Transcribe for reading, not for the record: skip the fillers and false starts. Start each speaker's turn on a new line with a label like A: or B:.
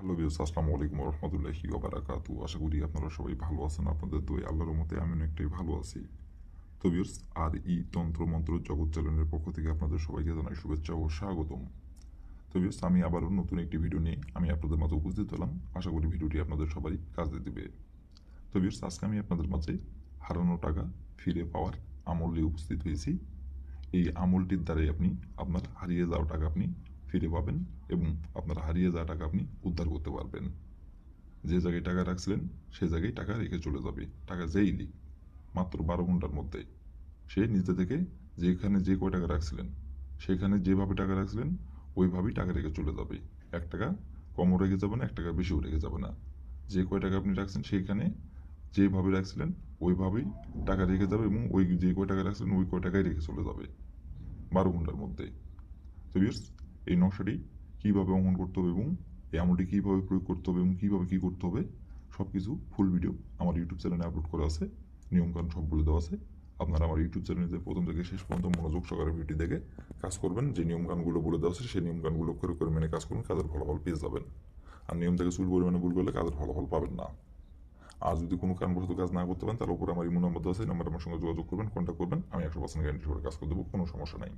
A: Hello views, আসসালামু আলাইকুম রহমতুল্লাহি ওবারাকাতু। আশা করি আপনারা সবাই ভালো আছেন। আপনাদের দোয়া আল্লাহর মতে আমি অনেকটাই ভালো আছি। তো ভিউস, আর ই তন্ত্র মন্ত্র জগৎ চ্যানেলের পক্ষ থেকে আপনাদের সবাইকে জানাই শুভেচ্ছা ও স্বাগতম। তো ভিউস, আমি আবারও নতুন একটি ভিডিও নিয়ে আমি আপনাদের মাঝে উপস্থিত হলাম। আশা করি ভিডিওটি আপনাদের সবারই কাজে দিবে। তো ভিউস, আজকে আমি আপনাদের মাঝে হারানো টাকা ফিরে পাওয়ার আমল নিয়ে উপস্থিত হয়েছি। এই আমলটির দ্বারাই আপনি আপনার হারিয়ে যাওয়া টাকা আপনি ফিরে পাবেন এবং আপনার হারিয়ে যাওয়া টাকা আপনি উদ্ধার করতে পারবেন। যে জায়গায় টাকা রাখছিলেন সে জায়গায় টাকা রেখে চলে যাবে। টাকা যেই লিক মাত্র 12 ঘন্টার মধ্যে সে নিজে থেকে যেখানে যে কয় টাকা রাখছিলেন সেখানে যেভাবে টাকা রাখছিলেন ওইভাবেই টাকা রেখে চলে যাবে। 1 টাকা কমও রেখে যাবে না, 1 টাকা বেশিও রেখে যাবে না। যে কয় টাকা আপনি রাখছেন সেইখানে যেভাবে রাখছিলেন ওইভাবেই টাকা রেখে যাবে এবং ওই যে কয় টাকা রাখছিলেন ওই কয় টাকাই রেখে চলে যাবে 12 ঘন্টার মধ্যে। তো ভিউয়ার্স, এই নকশাটি কীভাবে অঙ্কন করতে হবে এবং এই আমলটি কীভাবে প্রয়োগ করতে হবে এবং কীভাবে কী করতে হবে সব কিছু ফুল ভিডিও আমার ইউটিউব চ্যানেলে আপলোড করা আছে। নিয়মকানুন সব বলে দেওয়া আছে। আপনারা আমার ইউটিউব চ্যানেলে প্রথম থেকে শেষ পর্যন্ত মনোযোগ সহকারে ভিডিও দেখে কাজ করবেন। যে নিয়মকানুনগুলো বলে দেওয়া আছে সেই নিয়মকানুনগুলো করে করে মেনে কাজ করুন, কাজের ফলাফল পেয়ে যাবেন। আর নিয়ম থেকে চুল পরিমাণে ভুল করলে কাজের ফলাফল পাবেন না। আর যদি কোনো কারণবশত কাজ না করতে পারেন তাহলে উপরে আমার ইমো নাম্বার দেওয়া আছে, নাম্বার আমার সঙ্গে যোগাযোগ করবেন, কন্ট্যাক্ট করবেন। আমি 100% গ্যারান্টি করে কাজ করে দেবো, কোনো সমস্যা নাই।